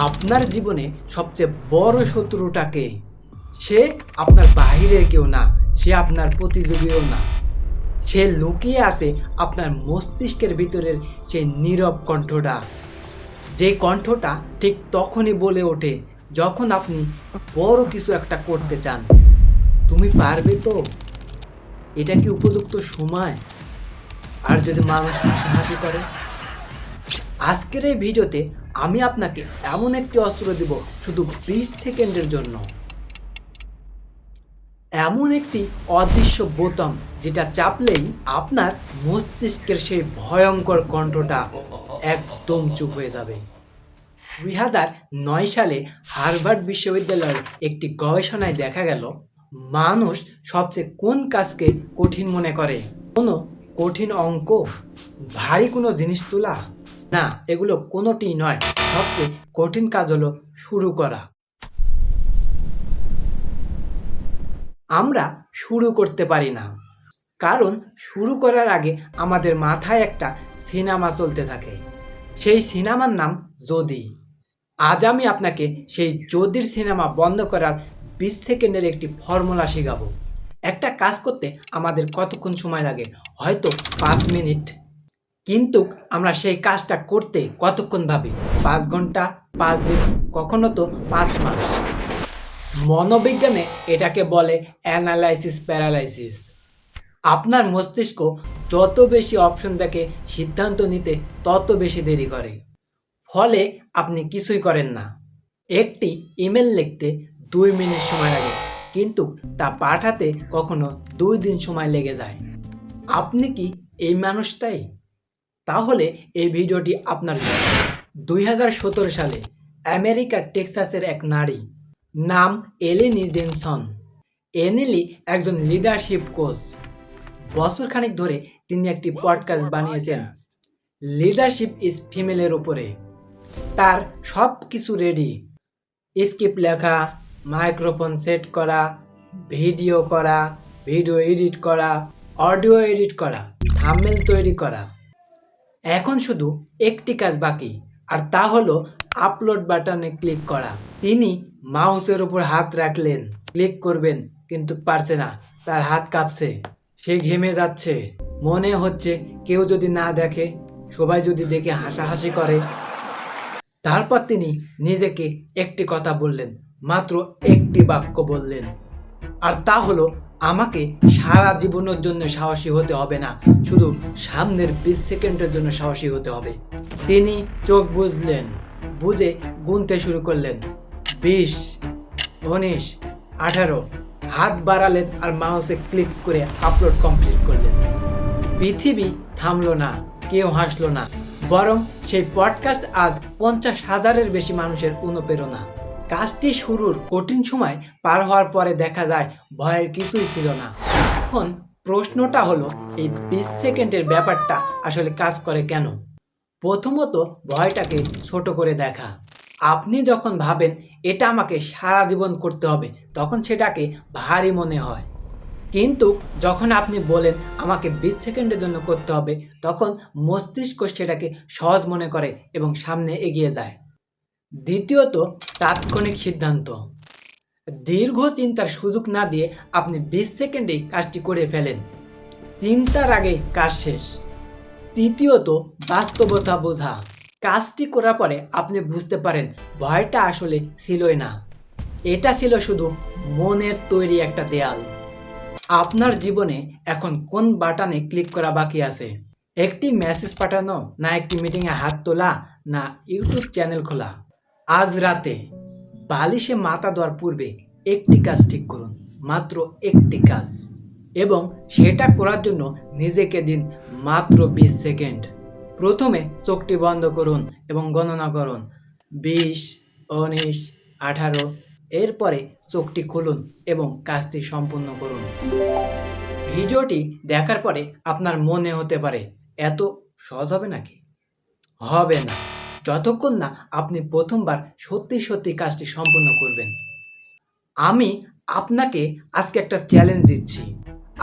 আপনার জীবনে সবচেয়ে বড় শত্রুটাকে? সে আপনার বাহিরের কেউ না, সে আপনার প্রতিযোগীও না। সে লুকিয়ে আছে আপনার মস্তিষ্কের ভিতরের সেই নীরব কণ্ঠটা, যে কণ্ঠটা ঠিক তখনই বলে ওঠে যখন আপনি বড় কিছু একটা করতে চান। তুমি পারবে তো? এটা কি উপযুক্ত সময়? আর যদি মানুষ হাসাহাসি করে? আজকের এই ভিডিওতে আমি আপনাকে এমন একটি অস্ত্র দিব শুধু 20 সেকেন্ডের জন্য। এমন একটি অদৃশ্য বোতাম যেটা চাপলেই আপনার মস্তিষ্কের সেই ভয়ঙ্কর কণ্ঠটা একদম চুপ হয়ে যাবে। 2009 সালে হার্ভার্ড বিশ্ববিদ্যালয়ের একটি গবেষণায় দেখা গেল, মানুষ সবচেয়ে কোন কাজকে কঠিন মনে করে? কোনো কঠিন অঙ্ক, ভারী কোনো জিনিস তোলা? না, এগুলো কোনোটিই নয়। সবচেয়ে কঠিন কাজ হলো শুরু করা। আমরা শুরু করতে পারি না, কারণ শুরু করার আগে আমাদের মাথায় একটা সিনেমা চলতে থাকে। সেই সিনেমার নাম যদি। আজ আমি আপনাকে সেই যদির সিনেমা বন্ধ করার 20 সেকেন্ডের একটি ফর্মুলা শেখাবো। একটা কাজ করতে আমাদের কতক্ষণ সময় লাগে? হয়তো 5 মিনিট, কিন্তু আমরা সেই কাজটা করতে কতক্ষণ ভাবি? 5 ঘন্টা, 5 দিন, কখনো তো 5 মাস। মনোবিজ্ঞানে এটাকে বলে অ্যানালাইসিস প্যারালাইসিস। আপনার মস্তিষ্ক যত বেশি অপশন দেখে সিদ্ধান্ত নিতে তত বেশি দেরি করে। ফলে আপনি কিছুই করেন না। একটি ইমেল লিখতে 2 মিনিট সময় লাগে, কিন্তু তা পাঠাতে কখনো 2 দিন সময় লেগে যায়। আপনি কি এই মানুষটাই? তাহলে এই ভিডিওটি আপনার জন্য। 2017 সালে আমেরিকার টেক্সাসের এক নারী, নাম এলেনি জেনসন। এনেলি একজন লিডারশিপ কোচ। বছরখানেক ধরে তিনি একটি পডকাস্ট বানিয়েছেন, লিডারশিপ ইজ ফিমেলের উপরে। তার সব কিছু রেডি: স্ক্রিপ্ট লেখা, মাইক্রোফোন সেট করা, ভিডিও এডিট করা, অডিও এডিট করা, থাম্বনেল তৈরি করা। এখন শুধু একটি কাজ বাকি, আর তা হলো আপলোড বাটনে ক্লিক করা। তিনি মাউসের উপর হাত রাখলেন, ক্লিক করবেন, কিন্তু পারছে না। তার হাত কাঁপছে, সে ঘেমে যাচ্ছে। মনে হচ্ছে কেউ যদি না দেখে, সবাই যদি দেখে হাসাহাসি করে। তারপর তিনি নিজেকে একটি কথা বললেন, মাত্র একটি বাক্য বললেন, আর তা হলো, আমাকে সারা জীবনের জন্য সাহসী হতে হবে না, শুধু সামনের 20 সেকেন্ডের জন্য সাহসী হতে হবে। তিনি চোখ বুঝলেন, বুঝে গুনতে শুরু করলেন। 20, 19, 18, হাত বাড়ালেন আর মাউসে ক্লিক করে আপলোড কমপ্লিট করলেন। পৃথিবী থামলো না, কেউ হাসলো না, বরং সেই পডকাস্ট আজ 50,000-এর বেশি মানুষের অনুপ্রেরণা। কাজটি শুরুর কঠিন সময় পার হওয়ার পরে দেখা যায় ভয়ের কিছুই ছিল না। এখন প্রশ্নটা হলো, এই 20 সেকেন্ডের ব্যাপারটা আসলে কাজ করে কেন? প্রথমত, ভয়টাকে ছোট করে দেখা। আপনি যখন ভাবেন এটা আমাকে সারা জীবন করতে হবে, তখন সেটাকে ভারী মনে হয়। কিন্তু যখন আপনি বলেন আমাকে 20 সেকেন্ডের জন্য করতে হবে, তখন মস্তিষ্ক সেটাকে সহজ মনে করে এবং সামনে এগিয়ে যায়। দ্বিতীয়ত, তাৎক্ষণিক সিদ্ধান্ত। দীর্ঘ চিন্তার সুযোগ না দিয়ে আপনি 20 সেকেন্ডেই কাজটি করে ফেলেন। চিন্তার আগে কাজ শেষ। তৃতীয়ত, বাস্তবতা বোঝা। কাজটি করার পরে আপনি বুঝতে পারেন ভয়টা আসলে ছিলই না, এটা ছিল শুধু মনের তৈরি একটা দেয়াল। আপনার জীবনে এখন কোন বাটনে ক্লিক করা বাকি আছে? একটি মেসেজ পাঠানো, না একটি মিটিংয়ে হাত তোলা, না ইউটিউব চ্যানেল খোলা? আজ রাতে বালিশে মাথা দেওয়ার পূর্বে একটি কাজ ঠিক করুন, মাত্র একটি কাজ, এবং সেটা করার জন্য নিজেকে দিন মাত্র 20 সেকেন্ড। প্রথমে চোখটি বন্ধ করুন এবং গণনা করুন, 20, 19, 18। এরপরে চোখটি খুলুন এবং কাজটি সম্পূর্ণ করুন। ভিডিওটি দেখার পরে আপনার মনে হতে পারে এত সহজ হবে নাকি? হবে না, যতক্ষণ না আপনি প্রথমবার সত্যি সত্যি কাজটি সম্পূর্ণ করবেন। আমি আপনাকে আজকে একটা চ্যালেঞ্জ দিচ্ছি।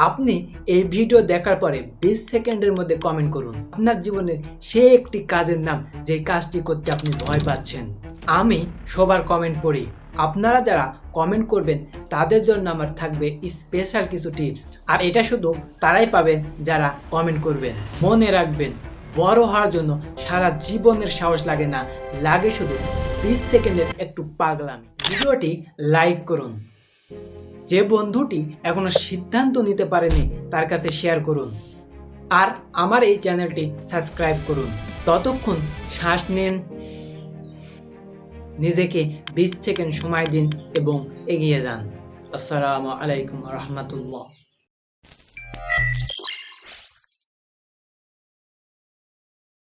আপনি এই ভিডিও দেখার পরে 20 সেকেন্ডের মধ্যে কমেন্ট করুন আপনার জীবনের সে একটি কাজের নাম, যে কাজটি করতে আপনি ভয় পাচ্ছেন। আমি সবার কমেন্ট পড়ি। আপনারা যারা কমেন্ট করবেন তাদের জন্য আমার থাকবে স্পেশাল কিছু টিপস। আর এটা শুধু তারাই পাবেন যারা কমেন্ট করবেন। মনে রাখবেন, বড় হওয়ার জন্য সারা জীবনের সাহস লাগে না, লাগে শুধু 20 সেকেন্ডের একটু পাগলামি। ভিডিওটি লাইক করুন। যে বন্ধুটি এখনো সিদ্ধান্ত নিতে পারেনি তার কাছে শেয়ার করুন। আর আমার এই চ্যানেলটি সাবস্ক্রাইব করুন। ততক্ষণ শ্বাস নিন, নিজেকে 20 সেকেন্ড সময় দিন এবং এগিয়ে যান। আসসালামু আলাইকুম রহমতুল্লাহ।